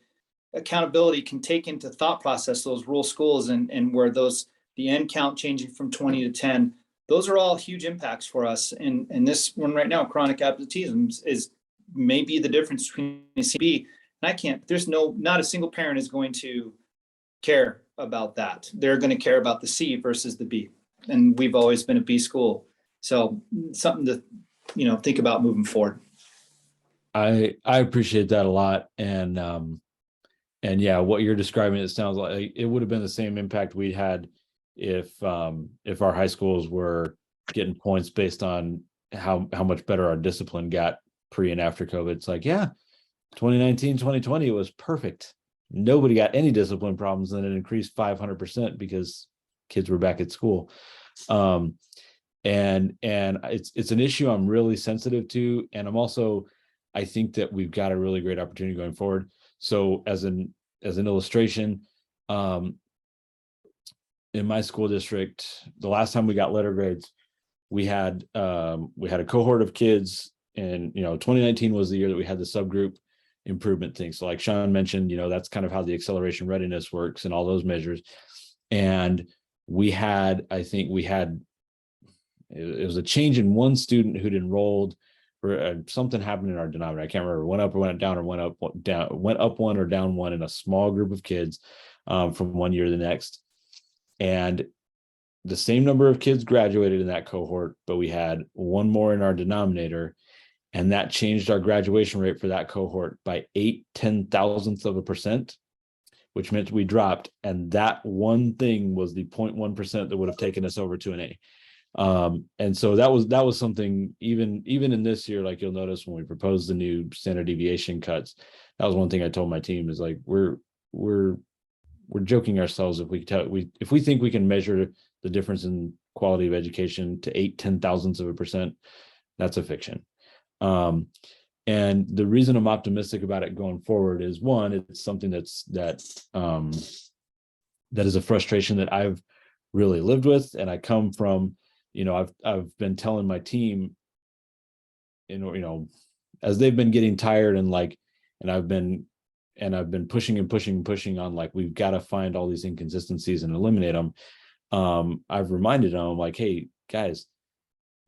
accountability can take into thought process those rural schools and where the end count changing from 20 to 10, those are all huge impacts for us. And this one right now, chronic absenteeism, is maybe the difference between a C and B. And not a single parent is going to care about that. They're going to care about the C versus the B. And we've always been a B school. So something to, think about moving forward. I appreciate that a lot. And yeah, what you're describing, it sounds like it would have been the same impact we had if our high schools were getting points based on how much better our discipline got pre and after COVID. It's like, yeah, 2019, 2020 was perfect. Nobody got any discipline problems, and it increased 500% because kids were back at school. And it's an issue I'm really sensitive to. And I think that we've got a really great opportunity going forward. So as an illustration, in my school district, the last time we got letter grades, we had a cohort of kids, and 2019 was the year that we had the subgroup improvement thing. So like Sean mentioned, that's kind of how the acceleration readiness works and all those measures. And it was a change in one student who'd enrolled, or something happened in our denominator. I can't remember, went up or went down, or went up one or down one in a small group of kids from one year to the next. And the same number of kids graduated in that cohort, but we had one more in our denominator. And that changed our graduation rate for that cohort by 0.8/10,000%, which meant we dropped. And that one thing was the 0.1% that would have taken us over to an A. And so that was something, even in this year, like you'll notice when we proposed the new standard deviation cuts, that was one thing I told my team is like, we're joking ourselves if we think we can measure the difference in quality of education to 0.8/10,000%, that's a fiction. And the reason I'm optimistic about it going forward is, one, it's something that is a frustration that I've really lived with. And I come from, I've been telling my team, as they've been getting tired and I've been pushing on, like, we've got to find all these inconsistencies and eliminate them. I've reminded them, like, hey guys,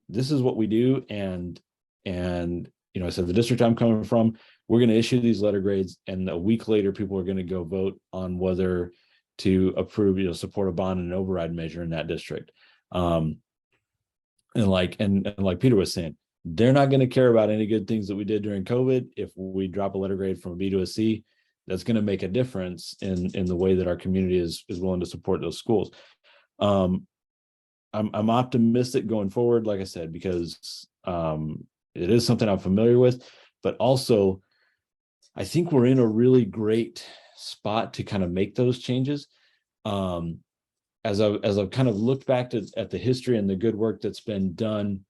this is what we do. And I said, the district I'm coming from, we're going to issue these letter grades, and a week later, people are going to go vote on whether to approve, support a bond and an override measure in that district. And like Peter was saying, they're not going to care about any good things that we did during COVID. If we drop a letter grade from a B to a C, that's going to make a difference in the way that our community is willing to support those schools. I'm optimistic going forward, like I said, because it is something I'm familiar with, but also I think we're in a really great spot to kind of make those changes. As I've kind of looked back at the history and the good work that's been done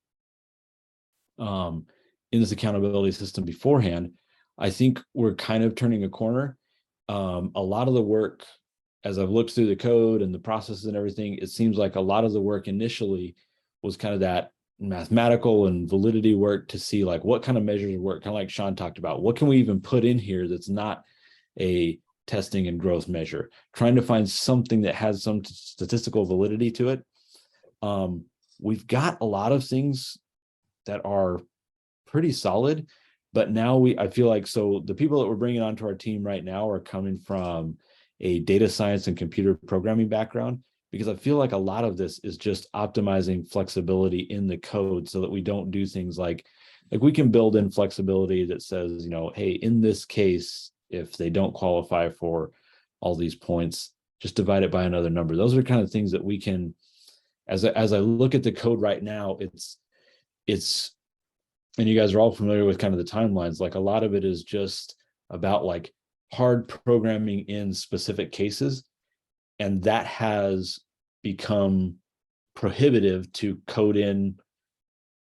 in this accountability system beforehand, I think we're kind of turning a corner. A lot of the work, as I've looked through the code and the processes and everything, it seems like a lot of the work initially was kind of that mathematical and validity work to see, like, what kind of measures work, kind of like Sean talked about. What can we even put in here that's not a testing and growth measure, trying to find something that has some statistical validity to it. We've got a lot of things that are pretty solid, but now I feel like, so the people that we're bringing onto our team right now are coming from a data science and computer programming background, because I feel like a lot of this is just optimizing flexibility in the code so that we don't do things like we can build in flexibility that says, hey, in this case, if they don't qualify for all these points, just divide it by another number. Those are kind of things that we can, as I look at the code right now, it's, and you guys are all familiar with kind of the timelines, like a lot of it is just about like hard programming in specific cases. And that has become prohibitive to code in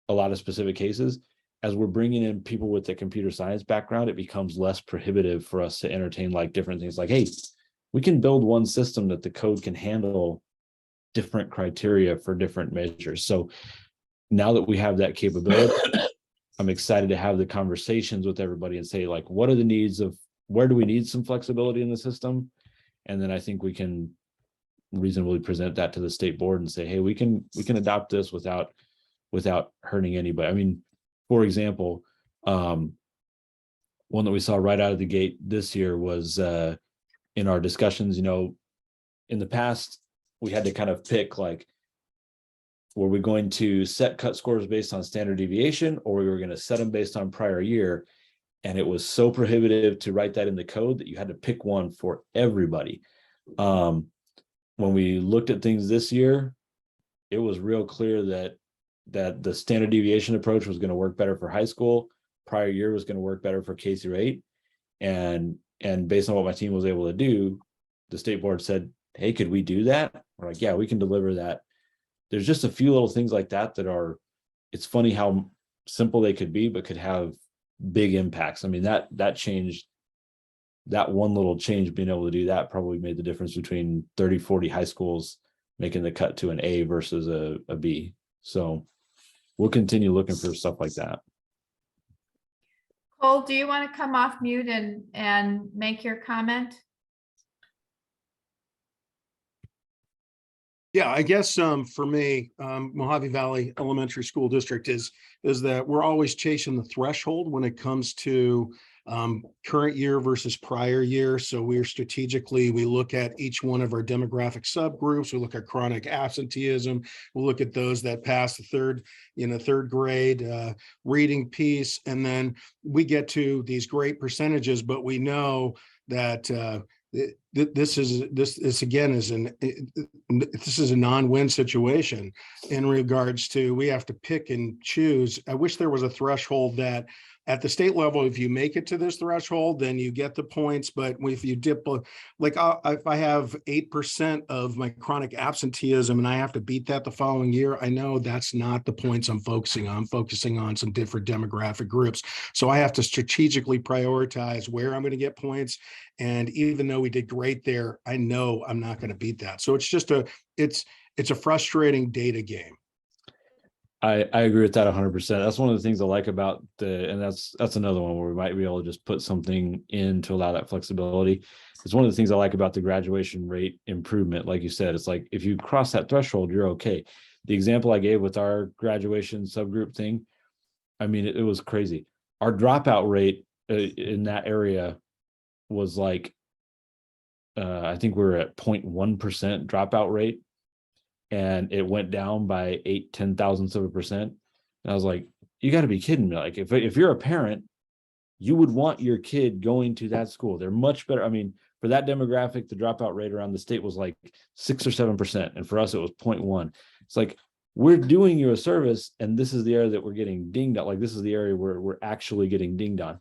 a lot of specific cases. As we're bringing in people with the computer science background, it becomes less prohibitive for us to entertain like different things like, hey, we can build one system that the code can handle different criteria for different measures. So now that we have that capability, I'm excited to have the conversations with everybody and say, like, what are the needs of, where do we need some flexibility in the system? And then I think we can reasonably present that to the state board and say, hey, we can adopt this without hurting anybody. I mean, for example, one that we saw right out of the gate this year was in our discussions, in the past, we had to kind of pick, like, were we going to set cut scores based on standard deviation, or we were going to set them based on prior year? And it was so prohibitive to write that in the code that you had to pick one for everybody. When we looked at things this year, it was real clear that the standard deviation approach was going to work better for high school. Prior year was going to work better for K through 8. And based on what my team was able to do, the state board said, hey, could we do that? We're like, yeah, we can deliver that. There's just a few little things like that it's funny how simple they could be, but could have big impacts. I mean, that changed, that one little change, being able to do that probably made the difference between 30, 40 high schools making the cut to an A versus a B. So we'll continue looking for stuff like that. Cole, do you want to come off mute and make your comment? Yeah, I guess for me, Mojave Valley Elementary School District is that we're always chasing the threshold when it comes to current year versus prior year. So we're strategically, we look at each one of our demographic subgroups. We look at chronic absenteeism. We'll look at those that pass the third grade reading piece. And then we get to these great percentages, but we know that this is a non-win situation in regards to, we have to pick and choose. I wish there was a threshold that at the state level, if you make it to this threshold, then you get the points. But if you dip, like if I have 8% of my chronic absenteeism and I have to beat that the following year, I know that's not the points I'm focusing on. I'm focusing on some different demographic groups. So I have to strategically prioritize where I'm going to get points. And even though we did great there, I know I'm not going to beat that. So it's just it's a frustrating data game. I agree with that 100%. That's one of the things I like about and that's another one where we might be able to just put something in to allow that flexibility. It's one of the things I like about the graduation rate improvement. Like you said, it's like, if you cross that threshold, you're okay. The example I gave with our graduation subgroup thing, I mean, it was crazy. Our dropout rate in that area was like, I think we were at 0.1% dropout rate. And it went down by 10 thousandths of a percent. And I was like, you got to be kidding me. Like, if you're a parent, you would want your kid going to that school. They're much better. I mean, for that demographic, the dropout rate around the state was like 6 or 7%. And for us, it was 0.1. It's like, we're doing you a service, and this is the area that we're getting dinged on. Like, this is the area where we're actually getting dinged on.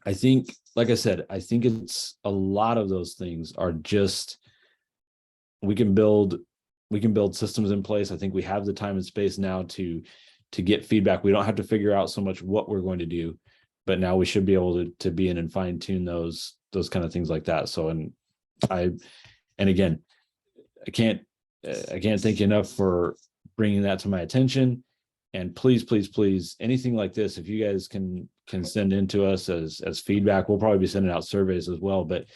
I think, like I said, I think it's a lot of those things are just, we can build systems in place. I think we have the time and space now to get feedback. We don't have to figure out so much what we're going to do, but now we should be able to be in and fine tune those kind of things like that. So, and again, I can't thank you enough for bringing that to my attention. And please, anything like this, if you guys can send in to us as feedback, we'll probably be sending out surveys as well. But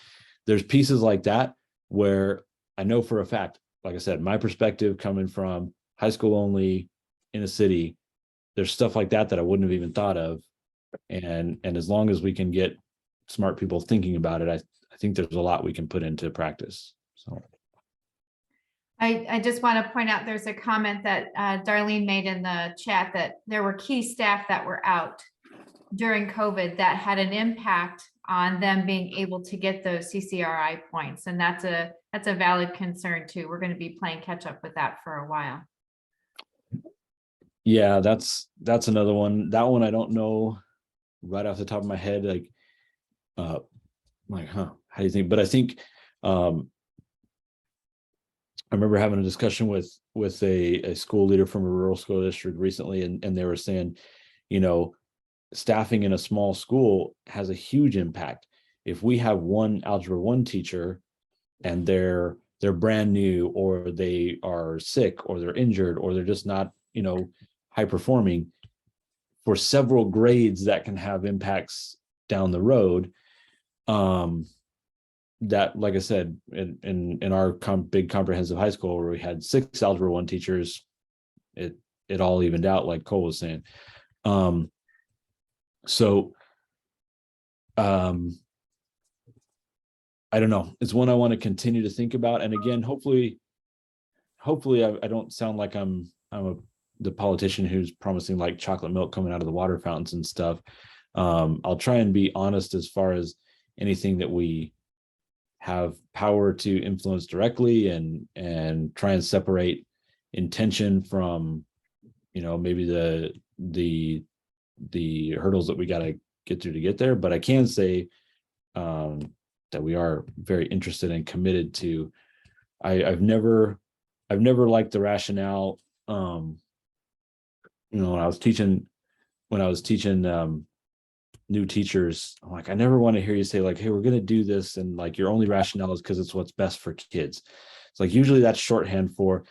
there's pieces like that where I know for a fact, like I said, my perspective coming from high school only in a city, there's stuff like that I wouldn't have even thought of. And as long as we can get smart people thinking about it, I think there's a lot we can put into practice. So I just want to point out, there's a comment that Darlene made in the chat that there were key staff that were out during COVID that had an impact on them being able to get those CCRI points. And that's a valid concern too. We're going to be playing catch up with that for a while. yeah, that's another one. That one I don't know right off the top of my head. Like, how do you think? But I think I remember having a discussion with a school leader from a rural school district recently, and they were saying, staffing in a small school has a huge impact. If we have one Algebra 1 teacher and they're brand new, or they are sick, or they're injured, or they're just not, high performing, for several grades that can have impacts down the road. That, like I said, in our big comprehensive high school where we had 6 Algebra 1 teachers, it all evened out, like Cole was saying. I don't know. It's one I want to continue to think about. And again, hopefully I don't sound like I'm the politician who's promising like chocolate milk coming out of the water fountains and stuff. I'll try and be honest as far as anything that we have power to influence directly, and try and separate intention from, maybe the hurdles that we got to get through to get there. But I can say that we are very interested and committed to. I've never liked the rationale. When I was teaching new teachers, I'm like, I never want to hear you say like, hey, we're going to do this, and like your only rationale is because it's what's best for kids. It's like, usually that's shorthand for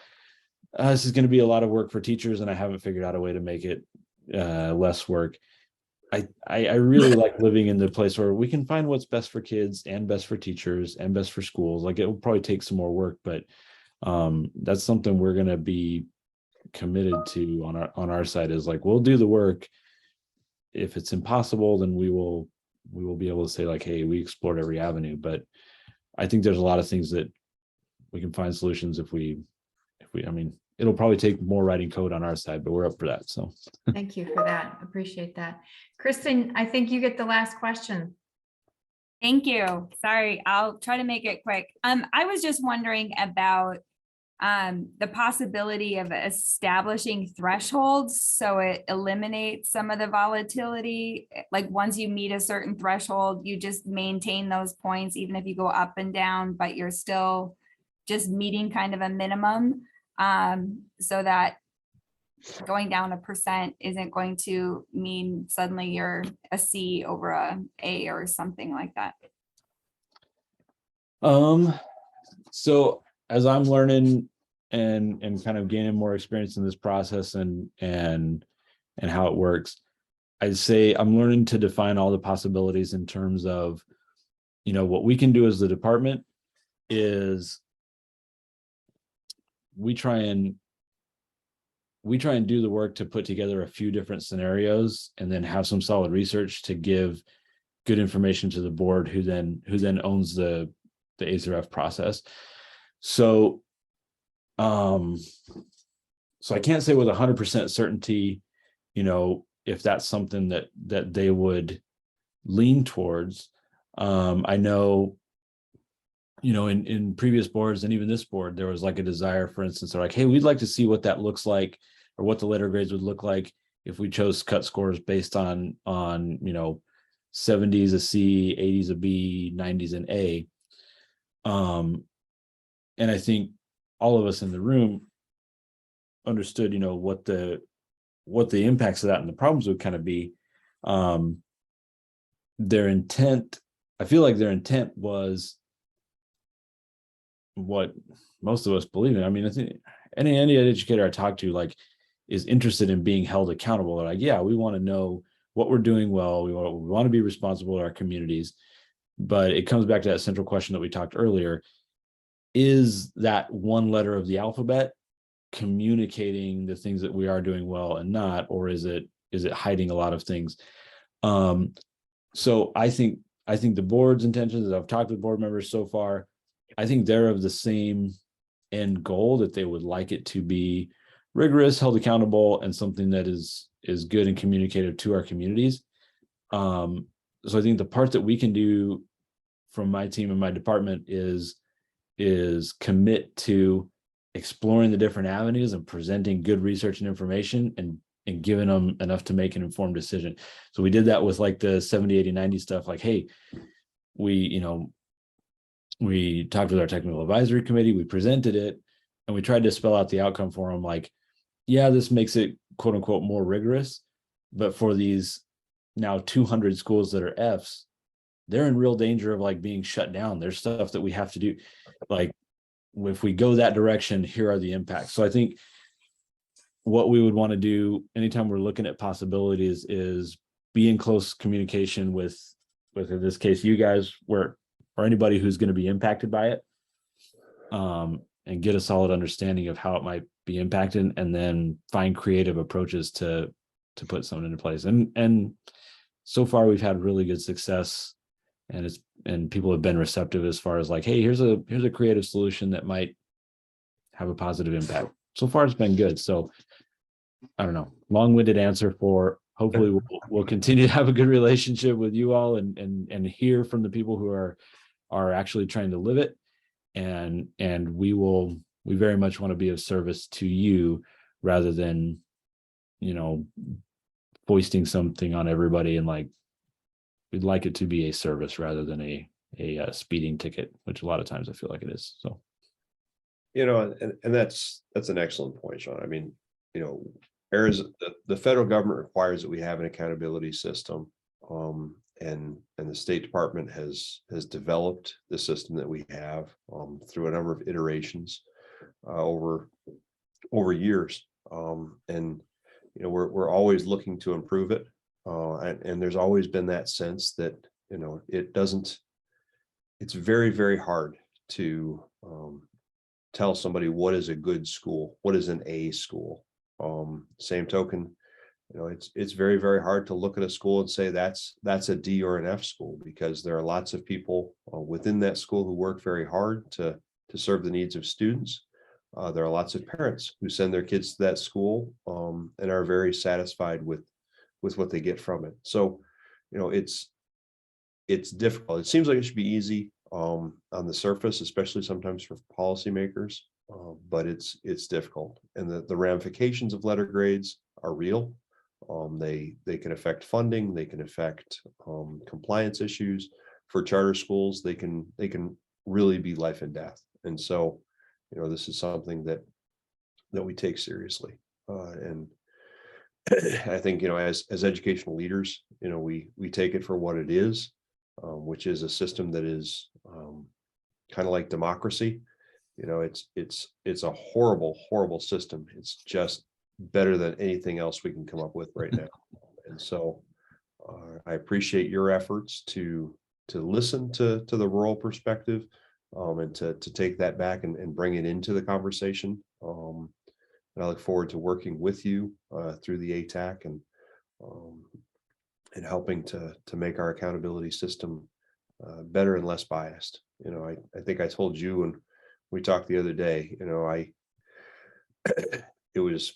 this is going to be a lot of work for teachers, and I haven't figured out a way to make it less work. I really like living in the place where we can find what's best for kids and best for teachers and best for schools. Like, it will probably take some more work, but that's something we're going to be committed to on our side, is like, we'll do the work. if it's impossible, then we will be able to say like, hey, we explored every avenue. But I think there's a lot of things that we can find solutions if we, I mean, it'll probably take more writing code on our side, but we're up for that. So Thank you for that. Appreciate that. Kristen, I think you get the last question. Thank you. Sorry, I'll try to make it quick. I was just wondering about the possibility of establishing thresholds so it eliminates some of the volatility. Like once you meet a certain threshold, you just maintain those points, even if you go up and down, but you're still just meeting kind of a minimum, so that going down 1% isn't going to mean suddenly you're a C over a A or something like that. So as I'm learning and kind of gaining more experience in this process and how it works, I'd say I'm learning to define all the possibilities in terms of, you know, what we can do as the department is we try and do the work to put together a few different scenarios and then have some solid research to give good information to the board who then owns the A through F process. So I can't say with 100% certainty, you know, if that's something that they would lean towards. I know, you know, in previous boards and even this board, there was like a desire, for instance, they're like, hey, we'd like to see what that looks like or what the letter grades would look like if we chose cut scores based on, you know, 70s a C, 80s a B, 90s an A. And I think all of us in the room understood, you know, what the impacts of that and the problems would kind of be. Their intent, I feel like their intent was what most of us believe in. I mean, I think any educator I talk to like is interested in being held accountable. They're like, yeah, we want to know what we're doing well. We want to be responsible to our communities. But it comes back to that central question that we talked earlier. Is that one letter of the alphabet communicating the things that we are doing well and not, or is it hiding a lot of things? So I think the board's intentions, as I've talked with board members so far, I think they're of the same end goal, that they would like it to be rigorous, held accountable, and something that is good and communicative to our communities. So I think the part that we can do from my team and my department is commit to exploring the different avenues and presenting good research and information and giving them enough to make an informed decision. So we did that with like the 70, 80, 90 stuff. Like, hey, we talked with our technical advisory committee, we presented it, and we tried to spell out the outcome for them. Like, yeah, this makes it quote unquote more rigorous, but for these now 200 schools that are Fs, they're in real danger of like being shut down. There's stuff that we have to do. Like, if we go that direction, here are the impacts. So I think what we would want to do anytime we're looking at possibilities is be in close communication with in this case, you guys, or anybody who's going to be impacted by it, and get a solid understanding of how it might be impacted, and then find creative approaches to put something into place. And so far we've had really good success, and people have been receptive as far as like, hey, here's a creative solution that might have a positive impact. So far it's been good. So I don't know, long-winded answer for hopefully we'll continue to have a good relationship with you all and hear from the people who are actually trying to live it. And we very much want to be of service to you rather than, you know, foisting something on everybody. And like, we'd like it to be a service rather than a speeding ticket, which a lot of times I feel like it is. So, you know, and that's an excellent point, Sean. I mean, you know, the federal government requires that we have an accountability system, and the State Department has developed the system that we have through a number of iterations over years, and you know, we're always looking to improve it, and there's always been that sense that, you know, it's very, very hard to tell somebody what is a good school, what is an A school. Same token, You know, it's very, very hard to look at a school and say that's a D or an F school, because there are lots of people within that school who work very hard to serve the needs of students. There are lots of parents who send their kids to that school and are very satisfied with what they get from it. So, you know, it's difficult. It seems like it should be easy on the surface, especially sometimes for policymakers, but it's difficult. And the ramifications of letter grades are real. They can affect funding, they can affect compliance issues. For charter schools, they can really be life and death. And so, you know, this is something that we take seriously. And I think, you know, as educational leaders, you know, we take it for what it is, which is a system that is kind of like democracy. You know, it's a horrible, horrible system. It's just better than anything else we can come up with right now. And so I appreciate your efforts to listen to the rural perspective, and to take that back and bring it into the conversation. And I look forward to working with you through the ATAC and helping to make our accountability system better and less biased. You know, I think I told you when we talked the other day, you know, it was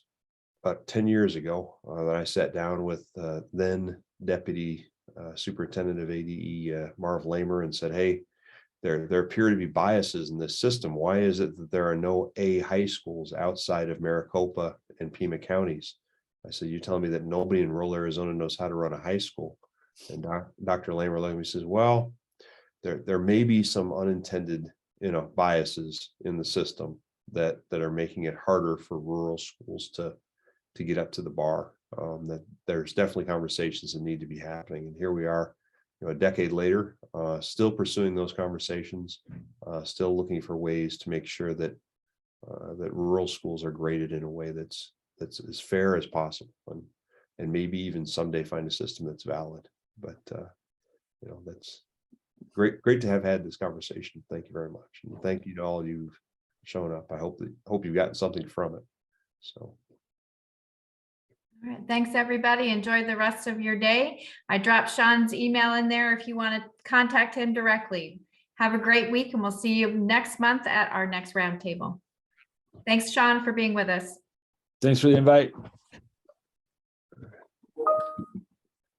about 10 years ago that I sat down with then Deputy Superintendent of ADE Marv Lamer and said, hey, there appear to be biases in this system. Why is it that there are no A high schools outside of Maricopa and Pima counties? I said, you tell me that nobody in rural Arizona knows how to run a high school? And Dr. Lamer looked at me and says, well, there may be some unintended, you know, biases in the system that are making it harder for rural schools to get up to the bar. That there's definitely conversations that need to be happening. And here we are, you know, a decade later, still pursuing those conversations, still looking for ways to make sure that rural schools are graded in a way that's as fair as possible, and maybe even someday find a system that's valid. But you know, that's great to have had this conversation. Thank you very much, and thank you to all you've shown up. I hope you've gotten something from it. So. All right, thanks, everybody. Enjoy the rest of your day. I dropped Sean's email in there if you want to contact him directly. Have a great week, and we'll see you next month at our next roundtable. Thanks, Sean, for being with us. Thanks for the invite.